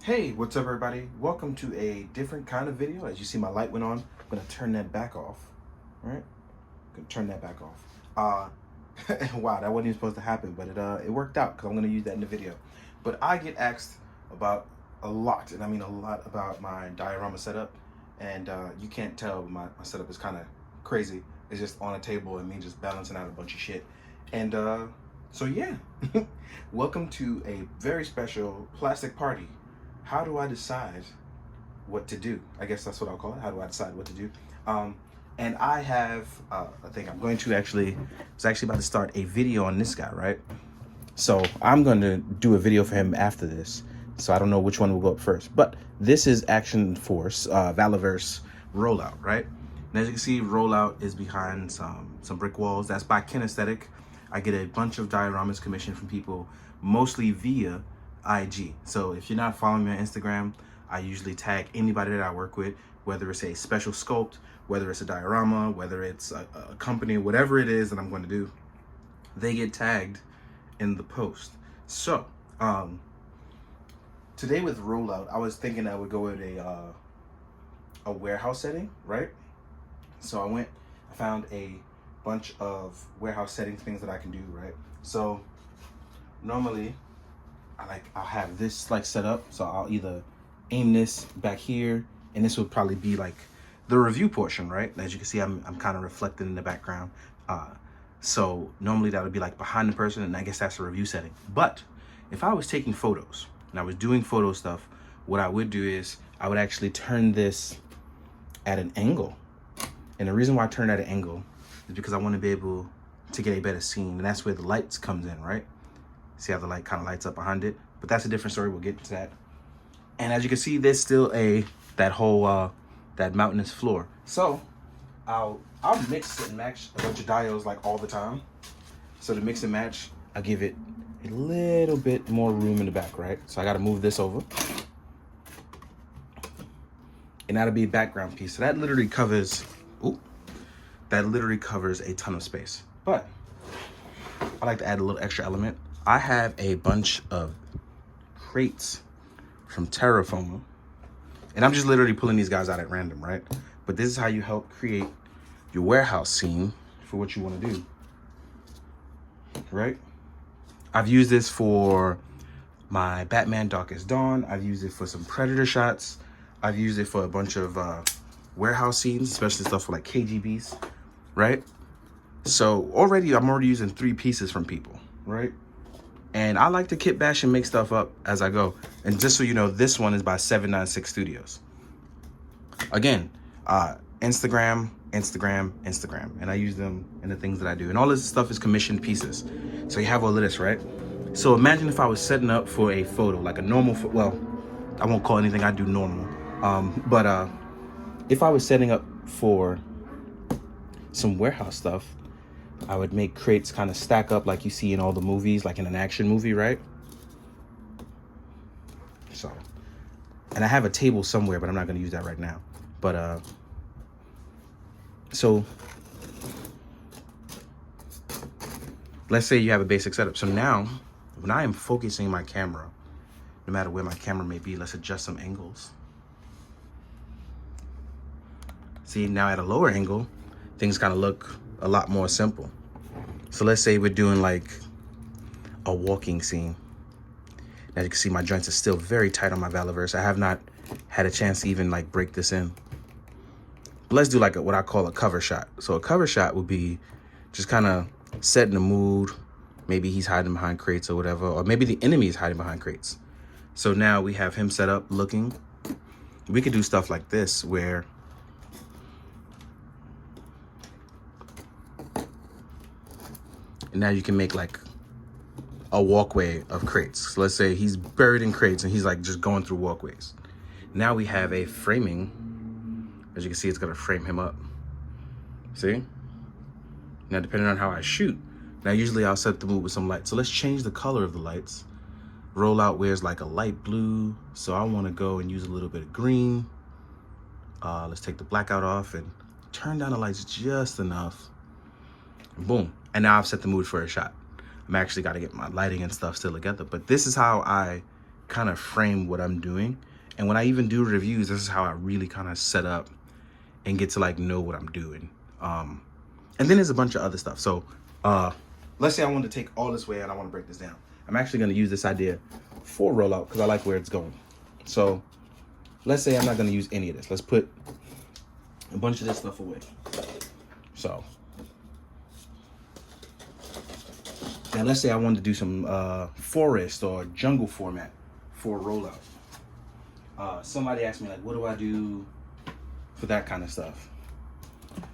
Hey, what's up everybody? Welcome to a different kind of video. As you see, my light went on. I'm gonna turn that back off. All right, gonna turn that back off. Wow, that wasn't even supposed to happen, but it worked out because I'm gonna use that in the video. But I get asked about a lot, and I mean a lot, about my diorama setup. And you can't tell, but my setup is kind of crazy. It's just on a table and me just balancing out a bunch of shit. And so yeah, welcome to a very special plastic party. How do I decide what to do? I guess that's what I'll call it. How do I decide what to do? And I have, I think I'm going to actually, was actually about to start a video on this guy, right? So I'm going to do a video for him after this. So I don't know which one will go up first. But this is Action Force, Valaverse Rollout, right? And as you can see, Rollout is behind some brick walls. That's by Kinesthetic. I get a bunch of dioramas commissioned from people, mostly via IG. So if you're not following me on Instagram, I usually tag anybody that I work with, whether it's a special sculpt, whether it's a diorama, whether it's a company, whatever it is that I'm going to do, they get tagged in the post. So today with Rollout, I was thinking I would go with a warehouse setting, right? So I found a bunch of warehouse setting things that I can do, right? So normally I'll have this like set up, so I'll either aim this back here, and this would probably be like the review portion, right? As you can see, I'm kind of reflected in the background. So normally that would be like behind the person, and I guess that's a review setting. But if I was taking photos and I was doing photo stuff, what I would do is I would actually turn this at an angle. And the reason why I turn it at an angle is because I want to be able to get a better scene, and that's where the lights comes in, right? See how the light kind of lights up behind it? But that's a different story. We'll get to that. And as you can see, there's still that whole that mountainous floor. So I'll mix and match a bunch of diodes like all the time. So to mix and match, I'll give it a little bit more room in the back, right? So I got to move this over, and that'll be a background piece. So that literally covers. That literally covers a ton of space. But I like to add a little extra element. I have a bunch of crates from Terraform, and I'm just literally pulling these guys out at random, right? But this is how you help create your warehouse scene for what you want to do, right? I've used this for my Batman Darkest Dawn. I've used it for some Predator shots. I've used it for a bunch of warehouse scenes, especially stuff for like KGBs, right? So I'm already using 3 pieces from people, right? And I like to kit bash and make stuff up as I go. And just so you know, this one is by 796 Studios. Again, Instagram. And I use them in the things that I do. And all this stuff is commissioned pieces. So you have all of this, right? So imagine if I was setting up for a photo, like a normal, well, I won't call anything I do normal. But if I was setting up for some warehouse stuff, I would make crates kind of stack up like you see in all the movies, like in an action movie, right? So, and I have a table somewhere, but I'm not going to use that right now. But, so let's say you have a basic setup. So now, when I am focusing my camera, no matter where my camera may be, let's adjust some angles. See, now at a lower angle, things kind of look a lot more simple. So let's say we're doing like a walking scene. As you can see, my joints are still very tight on my Valaverse. I have not had a chance to even like break this in. But let's do like what I call a cover shot. So a cover shot would be just kind of setting the mood. Maybe he's hiding behind crates or whatever, or maybe the enemy is hiding behind crates. So now we have him set up looking. We could do stuff like this where and now you can make like a walkway of crates. So let's say he's buried in crates and he's like just going through walkways. Now we have a framing. As you can see, it's gonna frame him up. See? Now depending on how I shoot, now usually I'll set the mood with some light. So let's change the color of the lights. Rollout wears like a light blue. So I wanna go and use a little bit of green. Let's take the blackout off and turn down the lights just enough. And boom. And now I've set the mood for a shot. I'm actually got to get my lighting and stuff still together. But this is how I kind of frame what I'm doing. And when I even do reviews, this is how I really kind of set up and get to like know what I'm doing. And then there's a bunch of other stuff. So let's say I want to take all this way and I want to break this down. I'm actually going to use this idea for rollout because I like where it's going. So let's say I'm not going to use any of this. Let's put a bunch of this stuff away. So now let's say I wanted to do some forest or jungle format for a rollout. Somebody asked me like, what do I do for that kind of stuff?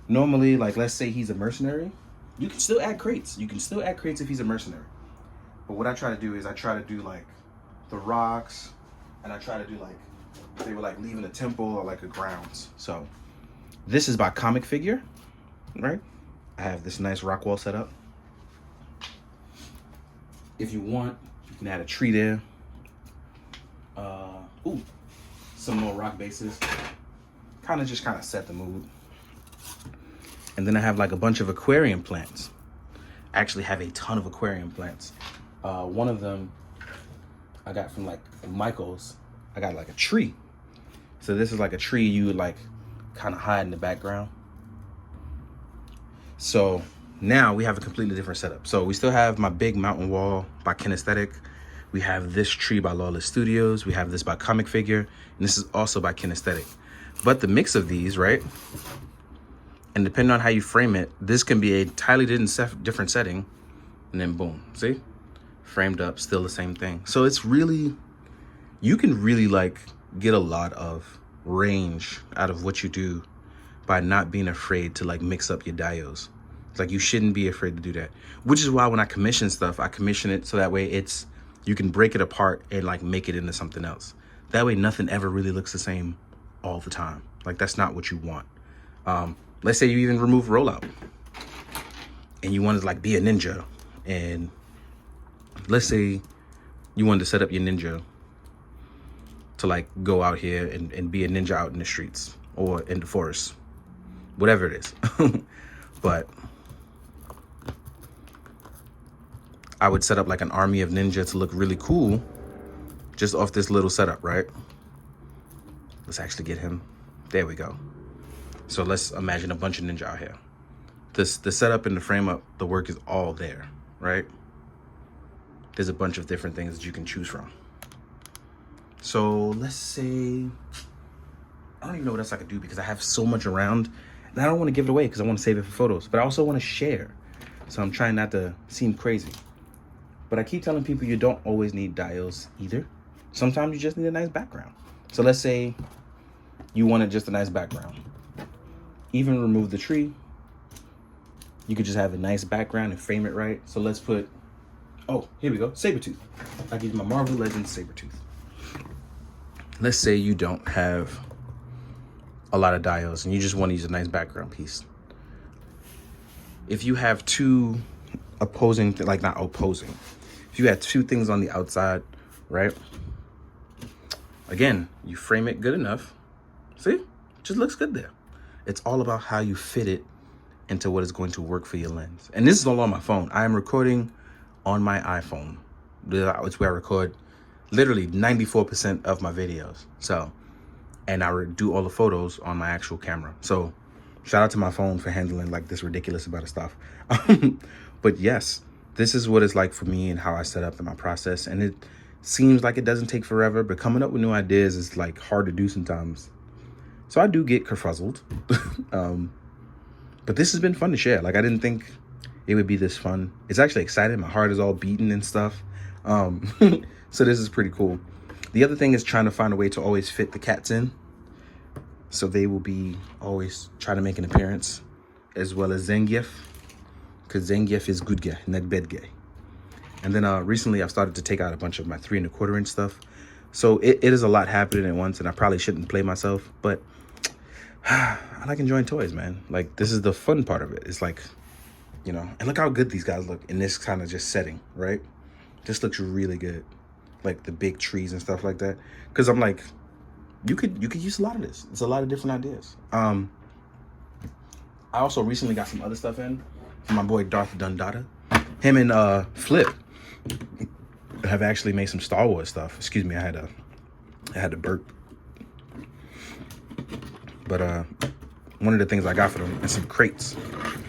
Normally, like let's say he's a mercenary, you can still add crates. You can still add crates if he's a mercenary. But what I try to do is I try to do like the rocks, and I try to do like they were like leaving a temple or like a grounds. So this is by comic figure, right? I have this nice rock wall set up. If you want, you can add a tree there. Ooh, some more rock bases. Kind of set the mood. And then I have like a bunch of aquarium plants. I actually have a ton of aquarium plants. One of them I got from like Michael's. I got like a tree. So this is like a tree you would like kind of hide in the background. So now we have a completely different setup. So we still have my big mountain wall by Kinesthetic. We have this tree by Lawless Studios. We have this by Comic Figure. And this is also by Kinesthetic. But the mix of these, right? And depending on how you frame it, this can be a entirely different setting. And then boom, see? Framed up, still the same thing. So it's really, you can really like get a lot of range out of what you do by not being afraid to like mix up your dios. It's like you shouldn't be afraid to do that. Which is why when I commission stuff, I commission it so that way it's, you can break it apart and like make it into something else. That way nothing ever really looks the same all the time. Like that's not what you want. Let's say you even remove rollout and you wanted to like be a ninja, and let's say you wanted to set up your ninja to like go out here and be a ninja out in the streets or in the forest, whatever it is. But I would set up like an army of ninja to look really cool just off this little setup, right? Let's actually get him. There we go. So let's imagine a bunch of ninja out here. The setup and the frame up, the work is all there, right? There's a bunch of different things that you can choose from. So let's say, I don't even know what else I could do because I have so much around and I don't want to give it away because I want to save it for photos, but I also want to share. So I'm trying not to seem crazy. But I keep telling people you don't always need dials either. Sometimes you just need a nice background. So let's say you wanted just a nice background. Even remove the tree. You could just have a nice background and frame it right. So let's put, oh, here we go, Sabretooth. I give you my Marvel Legends Sabretooth. Let's say you don't have a lot of dials and you just want to use a nice background piece. If you have two opposing, like not opposing, if you had two things on the outside, right? Again, you frame it good enough. See, it just looks good there. It's all about how you fit it into what is going to work for your lens. And this is all on my phone. I am recording on my iPhone. It's where I record literally 94% of my videos. So, and I do all the photos on my actual camera. So shout out to my phone for handling like this ridiculous amount of stuff. But yes, this is what it's like for me and how I set up in my process. And it seems like it doesn't take forever, but coming up with new ideas is like hard to do sometimes. So I do get kerfuzzled. But this has been fun to share. Like I didn't think it would be this fun. It's actually exciting. My heart is all beating and stuff. So this is pretty cool. The other thing is trying to find a way to always fit the cats in. So they will be always trying to make an appearance, as well as Zangief. Because Zangief is good guy, not bad guy. And then recently I've started to take out a bunch of my 3 1/4 inch stuff. So it is a lot happening at once, and I probably shouldn't play myself, but I like enjoying toys, man. Like this is the fun part of it. It's like, you know, and look how good these guys look in this kind of just setting, right? This looks really good. Like the big trees and stuff like that. Cause I'm like, you could use a lot of this. It's a lot of different ideas. I also recently got some other stuff in from my boy Darth Dundada. Him and Flip. have actually made some Star Wars stuff. Excuse me, I had to burp. But one of the things I got for them is some crates,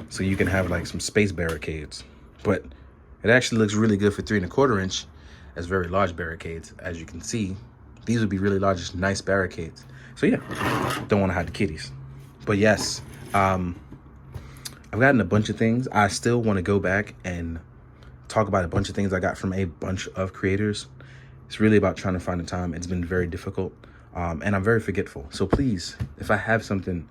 so you can have like some space barricades. But it actually looks really good for 3 1/4 inch. As very large barricades, as you can see. These would be really large, nice barricades. So yeah, don't want to hide the kitties. But yes, I've gotten a bunch of things. I still want to go back and talk about a bunch of things I got from a bunch of creators. It's really about trying to find the time. It's been very difficult, and I'm very forgetful. So please, if I have something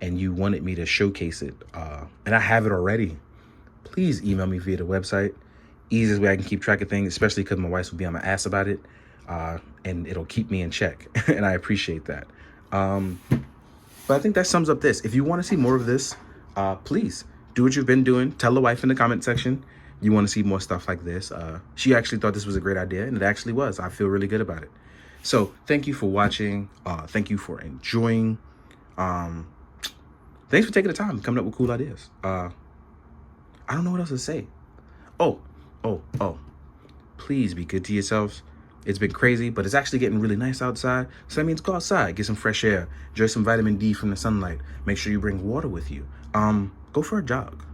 and you wanted me to showcase it, and I have it already, please email me via the website. Easiest way I can keep track of things, especially because my wife will be on my ass about it, and it'll keep me in check, and I appreciate that. But I think that sums up this. If you want to see more of this, please do what you've been doing. Tell the wife in the comment section you want to see more stuff like this. She actually thought this was a great idea, and it actually was. I feel really good about it. So thank you for watching. Thank you for enjoying. Thanks for taking the time, coming up with cool ideas. I don't know what else to say. Oh, please be good to yourselves. It's been crazy, but it's actually getting really nice outside. So that means go outside, get some fresh air, enjoy some vitamin D from the sunlight. Make sure you bring water with you. Go for a jog.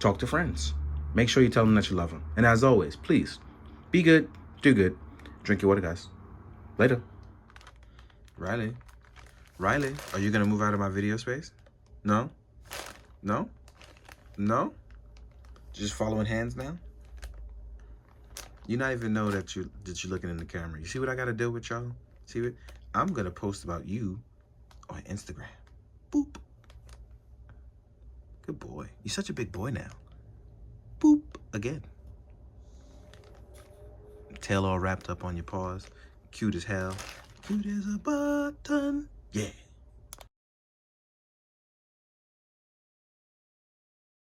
Talk to friends. Make sure you tell them that you love them. And as always, please, be good, do good. Drink your water, guys. Later. Riley, are you gonna move out of my video space? No? No? No? Just following hands now? You not even know that you're looking in the camera. You see what I gotta deal with, y'all? See what? I'm gonna post about you on Instagram. Boop. Good boy. You're such a big boy now. Boop. Again. Tail all wrapped up on your paws. Cute as hell. Cute as a button.